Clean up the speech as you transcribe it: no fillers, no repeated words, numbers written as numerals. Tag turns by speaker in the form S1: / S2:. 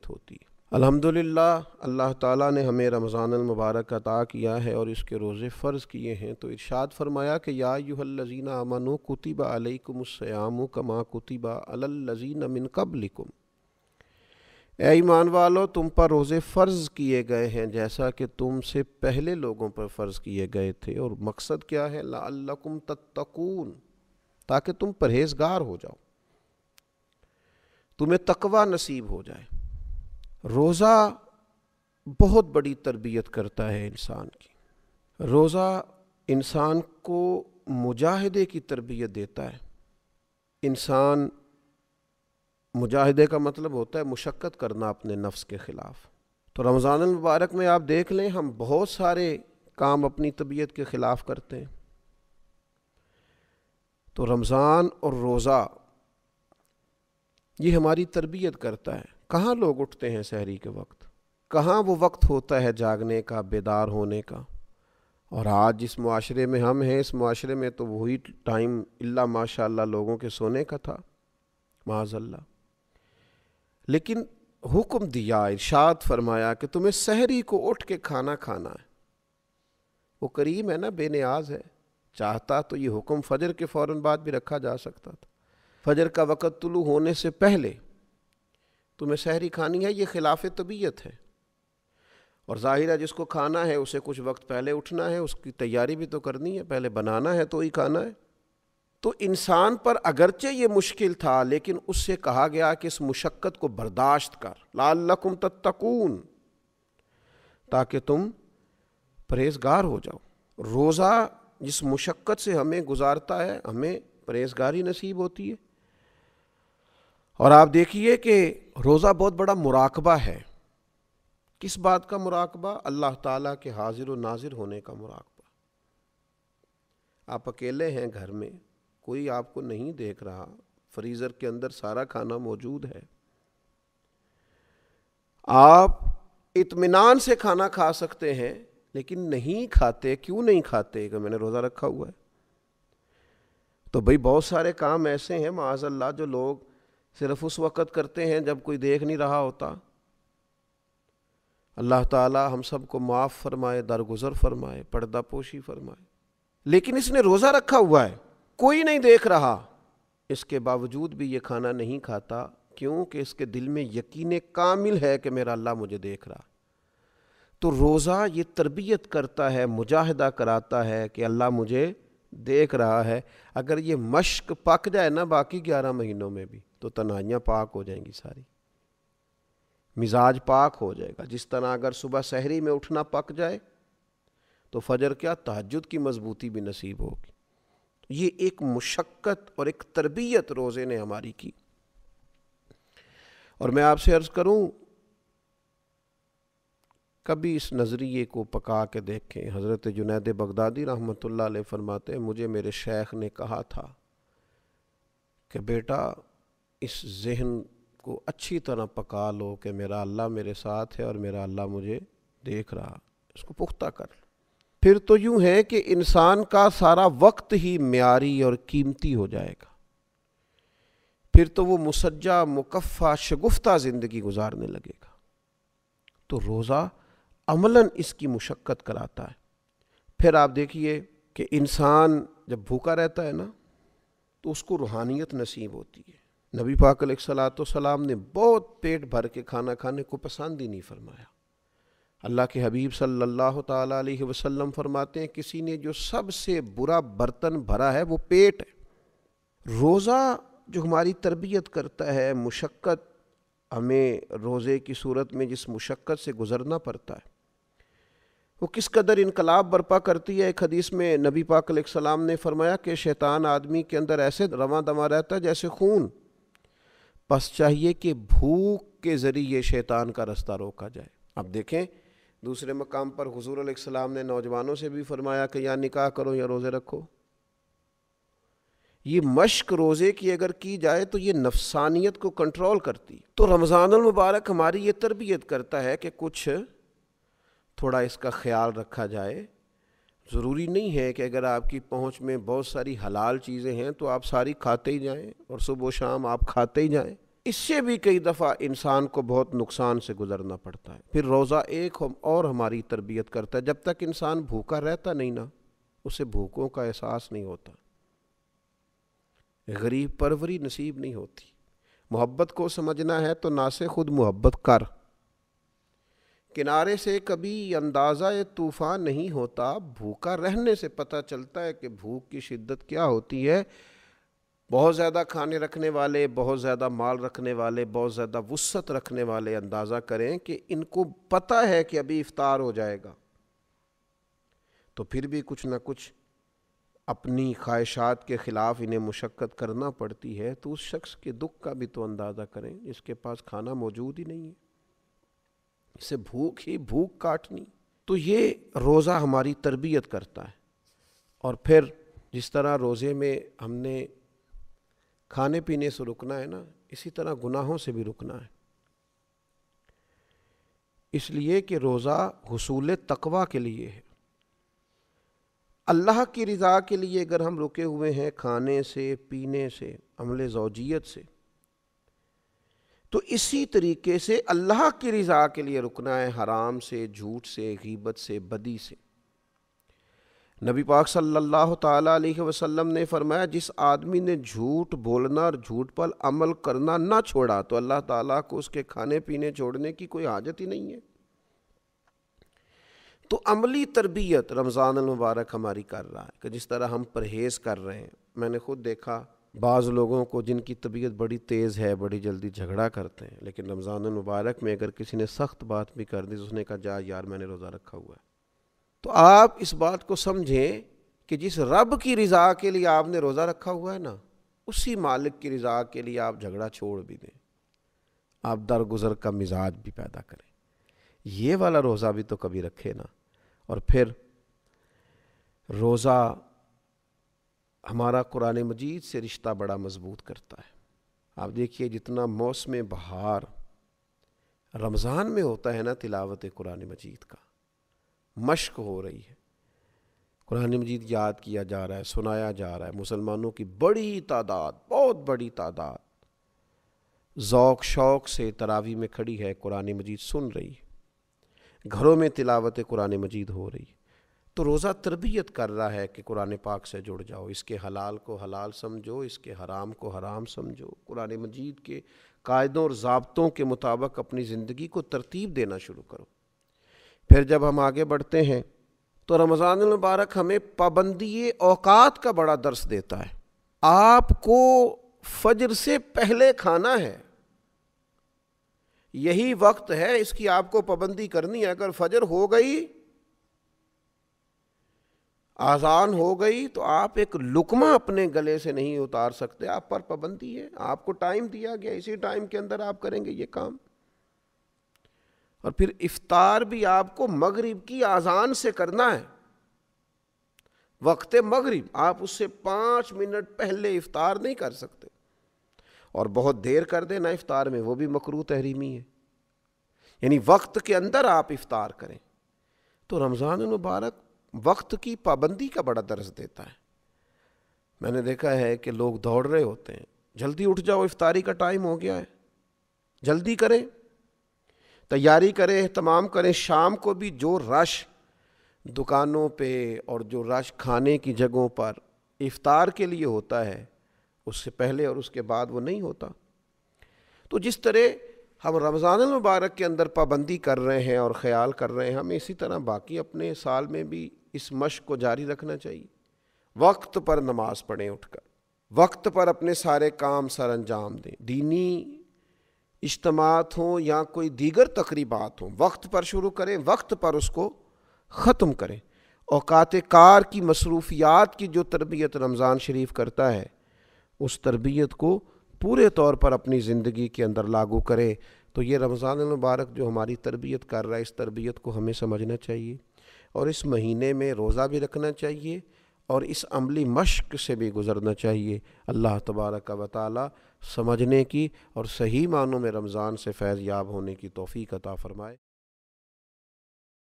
S1: تربیت ہوتی ہے۔ الحمدللہ اللہ تعالیٰ نے ہمیں رمضان المبارک عطا کیا ہے اور اس کے روزے فرض کیے ہیں، تو ارشاد فرمایا کہ یا ایھا الذین آمنوا کتب علیکم الصیام کما کتب علی الذین من قبلکم، اے ایمان والو تم پر روزے فرض کیے گئے ہیں جیسا کہ تم سے پہلے لوگوں پر فرض کیے گئے تھے، اور مقصد کیا ہے؟ لعلکم تتقون، تاکہ تم پرہیزگار ہو جاؤ، تمہیں تقوی نصیب ہو جائے۔ روزہ بہت بڑی تربیت کرتا ہے انسان کی۔ روزہ انسان کو مجاہدے کی تربیت دیتا ہے۔ انسان، مجاہدے کا مطلب ہوتا ہے مشقت کرنا اپنے نفس کے خلاف۔ تو رمضان المبارک میں آپ دیکھ لیں ہم بہت سارے کام اپنی طبیعت کے خلاف کرتے ہیں۔ تو رمضان اور روزہ یہ ہماری تربیت کرتا ہے۔ کہاں لوگ اٹھتے ہیں سحری کے وقت؟ کہاں وہ وقت ہوتا ہے جاگنے کا، بیدار ہونے کا؟ اور آج جس معاشرے میں ہم ہیں، اس معاشرے میں تو وہی ٹائم اللہ ماشاء اللہ لوگوں کے سونے کا تھا، معاذ اللہ۔ لیکن حکم دیا، ارشاد فرمایا کہ تمہیں سحری کو اٹھ کے کھانا کھانا ہے۔ وہ کریم ہے نا، بے نیاز ہے، چاہتا تو یہ حکم فجر کے فوراً بعد بھی رکھا جا سکتا تھا۔ فجر کا وقت طلوع ہونے سے پہلے تمہیں سحری کھانی ہے، یہ خلاف طبیعت ہے۔ اور ظاہر ہے جس کو کھانا ہے اسے کچھ وقت پہلے اٹھنا ہے، اس کی تیاری بھی تو کرنی ہے، پہلے بنانا ہے تو ہی کھانا ہے۔ تو انسان پر اگرچہ یہ مشکل تھا، لیکن اس سے کہا گیا کہ اس مشقت کو برداشت کر، لعلکم تتقون، تاکہ تم پرہیزگار ہو جاؤ۔ روزہ جس مشقت سے ہمیں گزارتا ہے، ہمیں پرہیزگاری نصیب ہوتی ہے۔ اور آپ دیکھیے کہ روزہ بہت بڑا مراقبہ ہے۔ کس بات کا مراقبہ؟ اللہ تعالیٰ کے حاضر و ناظر ہونے کا مراقبہ۔ آپ اکیلے ہیں گھر میں، کوئی آپ کو نہیں دیکھ رہا، فریزر کے اندر سارا کھانا موجود ہے، آپ اطمینان سے کھانا کھا سکتے ہیں، لیکن نہیں کھاتے۔ کیوں نہیں کھاتے؟ کہ میں نے روزہ رکھا ہوا ہے۔ تو بھئی بہت سارے کام ایسے ہیں معاذ اللہ جو لوگ صرف اس وقت کرتے ہیں جب کوئی دیکھ نہیں رہا ہوتا۔ اللہ تعالی ہم سب کو معاف فرمائے، درگزر فرمائے، پردہ پوشی فرمائے۔ لیکن اس نے روزہ رکھا ہوا ہے، کوئی نہیں دیکھ رہا، اس کے باوجود بھی یہ کھانا نہیں کھاتا۔ کیوں؟ کہ اس کے دل میں یقین کامل ہے کہ میرا اللہ مجھے دیکھ رہا۔ تو روزہ یہ تربیت کرتا ہے، مجاہدہ کراتا ہے کہ اللہ مجھے دیکھ رہا ہے۔ اگر یہ مشق پک جائے نا باقی 11 مہینوں میں بھی، تو تنہائیاں پاک ہو جائیں گی، ساری مزاج پاک ہو جائے گا۔ جس طرح اگر صبح سحری میں اٹھنا پک جائے تو فجر کیا تہجد کی مضبوطی بھی نصیب ہوگی۔ یہ ایک مشقت اور ایک تربیت روزے نے ہماری کی۔ اور میں آپ سے عرض کروں، کبھی اس نظریے کو پکا کے دیکھیں۔ حضرت جنید بغدادی رحمۃ اللہ علیہ فرماتے ہیں، مجھے میرے شیخ نے کہا تھا کہ بیٹا اس ذہن کو اچھی طرح پکا لو کہ میرا اللہ میرے ساتھ ہے اور میرا اللہ مجھے دیکھ رہا، اس کو پختہ کر۔ پھر تو یوں ہے کہ انسان کا سارا وقت ہی معیاری اور قیمتی ہو جائے گا، پھر تو وہ مسجع مکفّع شگفتہ زندگی گزارنے لگے گا۔ تو روزہ عملاً اس کی مشقت کراتا ہے۔ پھر آپ دیکھیے کہ انسان جب بھوکا رہتا ہے نا تو اس کو روحانیت نصیب ہوتی ہے۔ نبی پاک علیہ الصلوۃ والسلام نے بہت پیٹ بھر کے کھانا کھانے کو پسند ہی نہیں فرمایا۔ اللہ کے حبیب صلی اللہ تعالیٰ علیہ وسلم فرماتے ہیں، کسی نے جو سب سے برا برتن بھرا ہے وہ پیٹ ہے۔ روزہ جو ہماری تربیت کرتا ہے، مشقت ہمیں روزے کی صورت میں جس مشقت سے گزرنا پڑتا ہے، وہ کس قدر انقلاب برپا کرتی ہے۔ ایک حدیث میں نبی پاک علیہ السلام نے فرمایا کہ شیطان آدمی کے اندر ایسے رواں دواں رہتا ہے جیسے خون، بس چاہیے کہ بھوک کے ذریعے شیطان کا رستہ روکا جائے۔ اب دیکھیں دوسرے مقام پر حضور علیہ السلام نے نوجوانوں سے بھی فرمایا کہ یا نکاح کرو یا روزے رکھو۔ یہ مشق روزے کی اگر کی جائے تو یہ نفسانیت کو کنٹرول کرتی۔ تو رمضان المبارک ہماری یہ تربیت کرتا ہے کہ کچھ تھوڑا اس کا خیال رکھا جائے۔ ضروری نہیں ہے کہ اگر آپ کی پہنچ میں بہت ساری حلال چیزیں ہیں تو آپ ساری کھاتے ہی جائیں اور صبح و شام آپ کھاتے ہی جائیں۔ اس سے بھی کئی دفعہ انسان کو بہت نقصان سے گزرنا پڑتا ہے۔ پھر روزہ ایک اور ہماری تربیت کرتا ہے، جب تک انسان بھوکا رہتا نہیں نا، اسے بھوکوں کا احساس نہیں ہوتا، غریب پروری نصیب نہیں ہوتی۔ محبت کو سمجھنا ہے تو نہ سے خود محبت کر، کنارے سے کبھی اندازہ طوفان نہیں ہوتا، بھوکا رہنے سے پتہ چلتا ہے کہ بھوک کی شدت کیا ہوتی ہے۔ بہت زیادہ کھانے رکھنے والے، بہت زیادہ مال رکھنے والے، بہت زیادہ وسعت رکھنے والے اندازہ کریں کہ ان کو پتہ ہے کہ ابھی افطار ہو جائے گا، تو پھر بھی کچھ نہ کچھ اپنی خواہشات کے خلاف انہیں مشقت کرنا پڑتی ہے، تو اس شخص کے دکھ کا بھی تو اندازہ کریں جس کے پاس کھانا موجود ہی نہیں ہے، اسے بھوک ہی بھوک کاٹنی۔ تو یہ روزہ ہماری تربیت کرتا ہے۔ اور پھر جس طرح روزے میں ہم نے کھانے پینے سے رکنا ہے نا، اسی طرح گناہوں سے بھی رکنا ہے، اس لیے کہ روزہ حصول تقویٰ کے لیے ہے۔ اللہ کی رضا کے لیے اگر ہم رکے ہوئے ہیں کھانے سے، پینے سے، عمل زوجیت سے، تو اسی طریقے سے اللہ کی رضا کے لیے رکنا ہے حرام سے، جھوٹ سے، غیبت سے، بدی سے۔ نبی پاک صلی اللہ تعالیٰ علیہ وسلم نے فرمایا، جس آدمی نے جھوٹ بولنا اور جھوٹ پر عمل کرنا نہ چھوڑا تو اللہ تعالیٰ کو اس کے کھانے پینے چھوڑنے کی کوئی حاجت ہی نہیں ہے۔ تو عملی تربیت رمضان المبارک ہماری کر رہا ہے کہ جس طرح ہم پرہیز کر رہے ہیں۔ میں نے خود دیکھا بعض لوگوں کو جن کی طبیعت بڑی تیز ہے، بڑی جلدی جھگڑا کرتے ہیں، لیکن رمضان المبارک میں اگر کسی نے سخت بات بھی کر دی تو اس نے کہا جا یار میں نے روزہ رکھا ہوا ہے۔ تو آپ اس بات کو سمجھیں کہ جس رب کی رضا کے لیے آپ نے روزہ رکھا ہوا ہے نا، اسی مالک کی رضا کے لیے آپ جھگڑا چھوڑ بھی دیں، آپ درگزر کا مزاج بھی پیدا کریں، یہ والا روزہ بھی تو کبھی رکھے نا۔ اور پھر روزہ ہمارا قرآن مجید سے رشتہ بڑا مضبوط کرتا ہے۔ آپ دیکھیے جتنا موسم بہار رمضان میں ہوتا ہے نا، تلاوت قرآن مجید کا مشق ہو رہی ہے، قرآن مجید یاد کیا جا رہا ہے، سنایا جا رہا ہے، مسلمانوں کی بڑی تعداد، بہت بڑی تعداد ذوق شوق سے تراویح میں کھڑی ہے، قرآن مجید سن رہی ہے، گھروں میں تلاوت قرآن مجید ہو رہی ہے۔ تو روزہ تربیت کر رہا ہے کہ قرآن پاک سے جڑ جاؤ، اس کے حلال کو حلال سمجھو، اس کے حرام کو حرام سمجھو، قرآن مجید کے قاعدوں اور ضابطوں کے مطابق اپنی زندگی کو ترتیب دینا شروع کرو۔ پھر جب ہم آگے بڑھتے ہیں تو رمضان المبارک ہمیں پابندی اوقات کا بڑا درس دیتا ہے۔ آپ کو فجر سے پہلے کھانا ہے، یہی وقت ہے، اس کی آپ کو پابندی کرنی ہے۔ اگر فجر ہو گئی، آذان ہو گئی، تو آپ ایک لقمہ اپنے گلے سے نہیں اتار سکتے، آپ پر پابندی ہے، آپ کو ٹائم دیا گیا، اسی ٹائم کے اندر آپ کریں گے یہ کام۔ اور پھر افطار بھی آپ کو مغرب کی آذان سے کرنا ہے، وقت مغرب، آپ اس سے 5 منٹ پہلے افطار نہیں کر سکتے، اور بہت دیر کر دینا افطار میں وہ بھی مکروہ تحریمی ہے، یعنی وقت کے اندر آپ افطار کریں۔ تو رمضان المبارک وقت کی پابندی کا بڑا درس دیتا ہے۔ میں نے دیکھا ہے کہ لوگ دوڑ رہے ہوتے ہیں، جلدی اٹھ جاؤ افطاری کا ٹائم ہو گیا ہے، جلدی کریں، تیاری کریں، اہتمام کریں۔ شام کو بھی جو رش دکانوں پہ اور جو رش کھانے کی جگہوں پر افطار کے لیے ہوتا ہے، اس سے پہلے اور اس کے بعد وہ نہیں ہوتا۔ تو جس طرح ہم رمضان المبارک کے اندر پابندی کر رہے ہیں اور خیال کر رہے ہیں، ہمیں اسی طرح باقی اپنے سال میں بھی اس مشق کو جاری رکھنا چاہیے۔ وقت پر نماز پڑھیں، اٹھ کر وقت پر اپنے سارے کام سر انجام دیں، دینی اجتماعات ہوں یا کوئی دیگر تقریبات ہوں، وقت پر شروع کریں، وقت پر اس کو ختم کریں۔ اوقات کار کی مصروفیات کی جو تربیت رمضان شریف کرتا ہے، اس تربیت کو پورے طور پر اپنی زندگی کے اندر لاگو کرے۔ تو یہ رمضان المبارک جو ہماری تربیت کر رہا ہے، اس تربیت کو ہمیں سمجھنا چاہیے، اور اس مہینے میں روزہ بھی رکھنا چاہیے، اور اس عملی مشق سے بھی گزرنا چاہیے۔ اللہ تبارک و تعالی سمجھنے کی اور صحیح معنوں میں رمضان سے فیض یاب ہونے کی توفیق عطا فرمائے۔